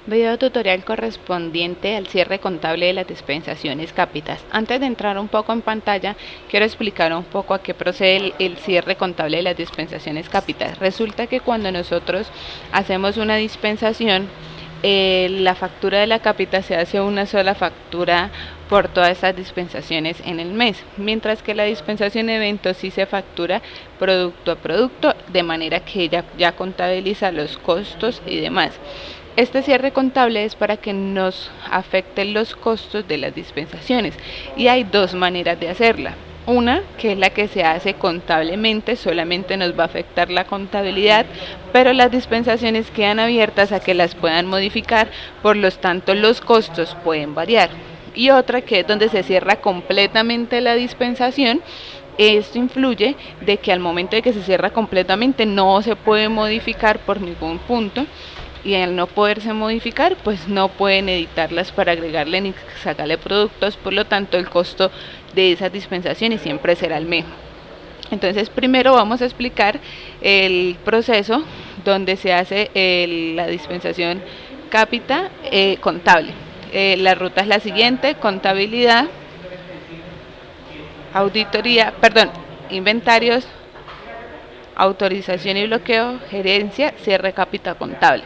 Video tutorial correspondiente al cierre contable de las dispensaciones Cápitas. Antes de entrar un poco en pantalla, quiero explicar un poco a qué procede el cierre contable de las dispensaciones Cápitas. Resulta que cuando nosotros hacemos una dispensación, la factura de la Cápita se hace una sola factura por todas estas dispensaciones en el mes, mientras que la dispensación de eventos sí se factura producto a producto, de manera que ella ya contabiliza los costos y demás. Este cierre contable es para que nos afecten los costos de las dispensaciones y hay dos maneras de hacerla. Una, que es la que se hace contablemente, solamente nos va a afectar la contabilidad, pero las dispensaciones quedan abiertas a que las puedan modificar, por lo tanto los costos pueden variar. Y otra, que es donde se cierra completamente la dispensación. Esto influye de que al momento de que se cierra completamente no se puede modificar por ningún punto, y al no poderse modificar, pues no pueden editarlas para agregarle ni sacarle productos, por lo tanto el costo de esas dispensaciones siempre será el mismo. Entonces primero vamos a explicar el proceso donde se hace la dispensación Cápita contable. La ruta es la siguiente: contabilidad, auditoría, inventarios, autorización y bloqueo, gerencia, cierre Cápita contable.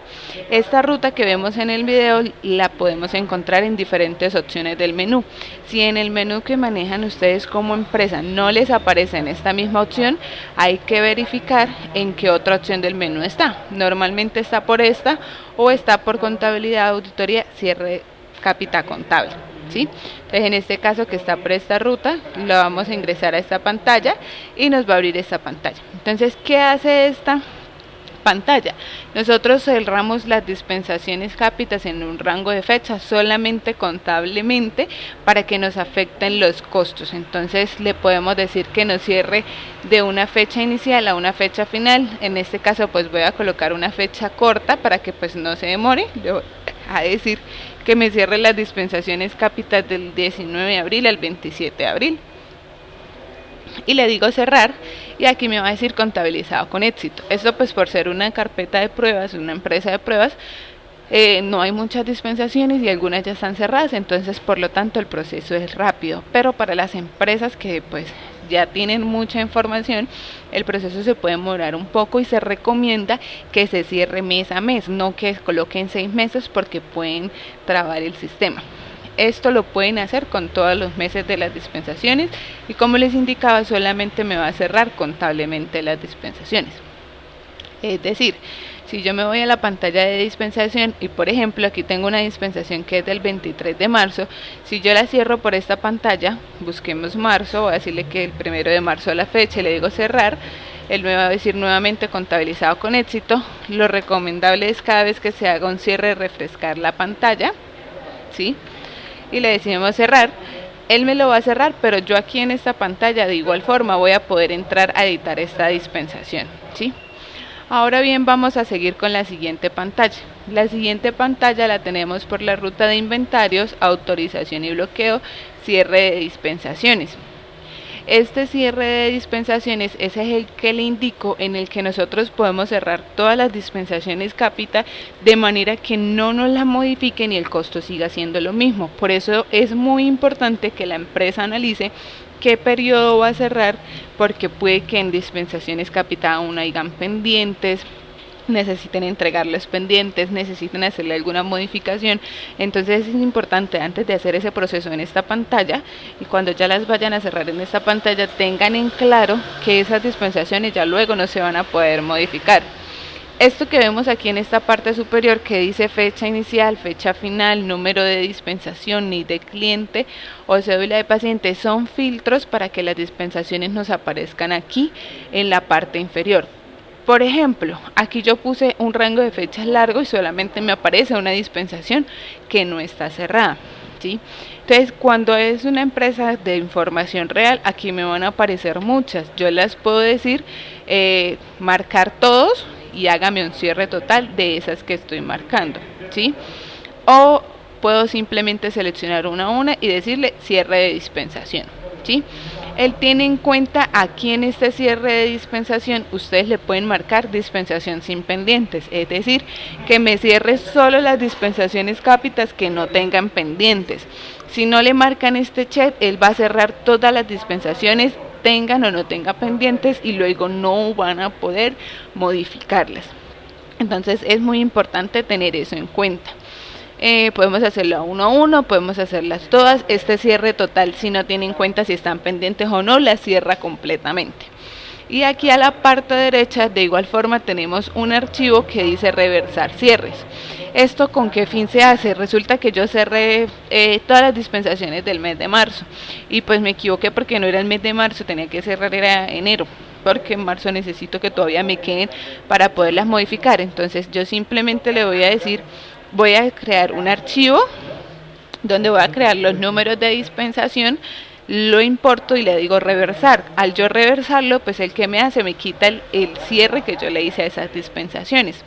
Esta ruta que vemos en el video la podemos encontrar en diferentes opciones del menú. Si en el menú que manejan ustedes como empresa no les aparece en esta misma opción, hay que verificar en qué otra opción del menú está. Normalmente está por esta, o está por contabilidad, auditoría, cierre Cápita contable, ¿sí? Entonces en este caso, que está por esta ruta, lo vamos a ingresar a esta pantalla y nos va a abrir esta pantalla. Entonces, ¿qué hace esta pantalla? Nosotros cerramos las dispensaciones Cápitas en un rango de fecha solamente contablemente, para que nos afecten los costos. Entonces le podemos decir que nos cierre de una fecha inicial a una fecha final. En este caso pues voy a colocar una fecha corta para que pues no se demore. Le voy a decir que me cierre las dispensaciones Cápitas del 19 de abril al 27 de abril. Y le digo cerrar, y aquí me va a decir contabilizado con éxito. Esto pues por ser una carpeta de pruebas, una empresa de pruebas, no hay muchas dispensaciones y algunas ya están cerradas, entonces por lo tanto el proceso es rápido. Pero para las empresas que pues ya tienen mucha información, el proceso se puede demorar un poco y se recomienda que se cierre mes a mes, no que coloquen 6 meses, porque pueden trabar el sistema. Esto lo pueden hacer con todos los meses de las dispensaciones, y como les indicaba, solamente me va a cerrar contablemente las dispensaciones. Es decir, si yo me voy a la pantalla de dispensación y por ejemplo aquí tengo una dispensación que es del 23 de marzo, si yo la cierro por esta pantalla, busquemos marzo, voy a decirle que el 1 de marzo a la fecha, y le digo cerrar, él me va a decir nuevamente contabilizado con éxito. Lo recomendable es cada vez que se haga un cierre refrescar la pantalla, ¿sí? Y le decimos cerrar, él me lo va a cerrar, pero yo aquí en esta pantalla de igual forma voy a poder entrar a editar esta dispensación, ¿sí? Ahora bien, vamos a seguir con la siguiente pantalla. La siguiente pantalla la tenemos por la ruta de inventarios, autorización y bloqueo, cierre de dispensaciones. Este cierre de dispensaciones, ese es el que le indico, en el que nosotros podemos cerrar todas las dispensaciones Cápita de manera que no nos la modifiquen y el costo siga siendo lo mismo. Por eso es muy importante que la empresa analice qué periodo va a cerrar, porque puede que en dispensaciones Cápita aún hayan pendientes, necesiten entregar los pendientes, necesiten hacerle alguna modificación. Entonces es importante, antes de hacer ese proceso en esta pantalla, y cuando ya las vayan a cerrar en esta pantalla, tengan en claro que esas dispensaciones ya luego no se van a poder modificar. Esto que vemos aquí en esta parte superior, que dice fecha inicial, fecha final, número de dispensación, NID de cliente o cédula de paciente, son filtros para que las dispensaciones nos aparezcan aquí en la parte inferior. Por ejemplo, aquí yo puse un rango de fechas largo y solamente me aparece una dispensación que no está cerrada, ¿sí? Entonces, cuando es una empresa de información real, aquí me van a aparecer muchas. Yo las puedo decir, marcar todos y hágame un cierre total de esas que estoy marcando, ¿sí? O puedo simplemente seleccionar una a una y decirle cierre de dispensación. ¿sí? Él tiene en cuenta aquí en este cierre de dispensación, ustedes le pueden marcar dispensación sin pendientes, es decir, que me cierre solo las dispensaciones cápitas que no tengan pendientes. Si no le marcan este check, él va a cerrar todas las dispensaciones, tengan o no tengan pendientes, y luego no van a poder modificarlas. Entonces es muy importante tener eso en cuenta. Podemos hacerlo a uno, podemos hacerlas todas. Este cierre total, si no tiene en cuenta si están pendientes o no, la cierra completamente. Y aquí a la parte derecha, de igual forma, tenemos un archivo que dice reversar cierres. ¿Esto con qué fin se hace? Resulta que yo cerré todas las dispensaciones del mes de marzo y pues me equivoqué porque no era el mes de marzo, tenía que cerrar era enero, porque en marzo necesito que todavía me queden para poderlas modificar. Entonces yo simplemente le voy a decir, voy a crear un archivo donde voy a crear los números de dispensación, lo importo y le digo reversar. Al yo reversarlo, pues el que me hace, me quita el cierre que yo le hice a esas dispensaciones.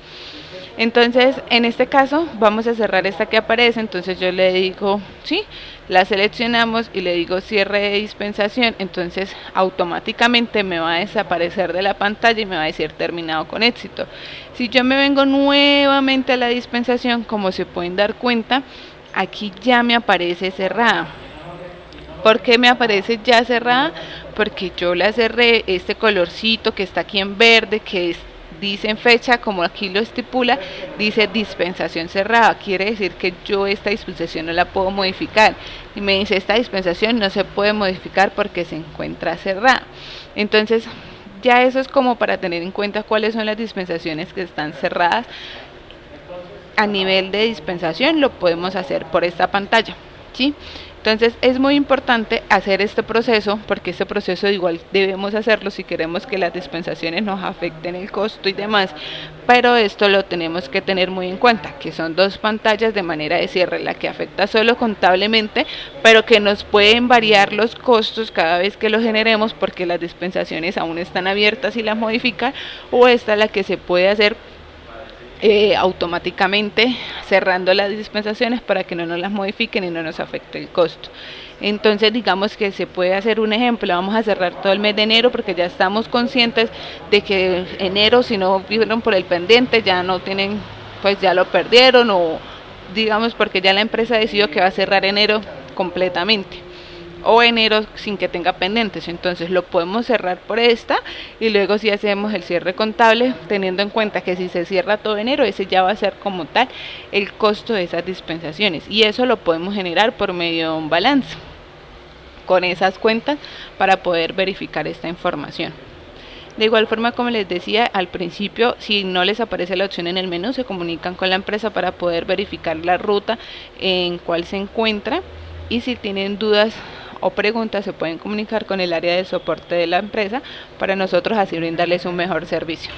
Entonces, en este caso, vamos a cerrar esta que aparece. Entonces yo le digo, sí, la seleccionamos y le digo cierre de dispensación. Entonces automáticamente me va a desaparecer de la pantalla y me va a decir terminado con éxito. Si yo me vengo nuevamente a la dispensación, como se pueden dar cuenta, aquí ya me aparece cerrada. ¿Por qué me aparece ya cerrada? Porque yo la cerré, este colorcito que está aquí en verde, que dice en fecha, como aquí lo estipula, dice dispensación cerrada. Quiere decir que yo esta dispensación no la puedo modificar. Y me dice, esta dispensación no se puede modificar porque se encuentra cerrada. Entonces, ya eso es como para tener en cuenta cuáles son las dispensaciones que están cerradas. A nivel de dispensación lo podemos hacer por esta pantalla, ¿sí? Entonces es muy importante hacer este proceso, porque este proceso igual debemos hacerlo si queremos que las dispensaciones nos afecten el costo y demás, pero esto lo tenemos que tener muy en cuenta, que son dos pantallas de manera de cierre, la que afecta solo contablemente, pero que nos pueden variar los costos cada vez que lo generemos, porque las dispensaciones aún están abiertas y las modifican, o esta la que se puede hacer automáticamente cerrando las dispensaciones para que no nos las modifiquen y no nos afecte el costo. Entonces digamos que se puede hacer un ejemplo, vamos a cerrar todo el mes de enero porque ya estamos conscientes de que enero, si no vieron por el pendiente, ya no tienen, pues ya lo perdieron, o digamos porque ya la empresa decidió que va a cerrar enero completamente o enero sin que tenga pendientes. Entonces lo podemos cerrar por esta y luego si hacemos el cierre contable, teniendo en cuenta que si se cierra todo enero, ese ya va a ser como tal el costo de esas dispensaciones, y eso lo podemos generar por medio de un balance con esas cuentas para poder verificar esta información. De igual forma, como les decía al principio, si no les aparece la opción en el menú, se comunican con la empresa para poder verificar la ruta en cual se encuentra, y si tienen dudas o preguntas se pueden comunicar con el área de soporte de la empresa para nosotros así brindarles un mejor servicio.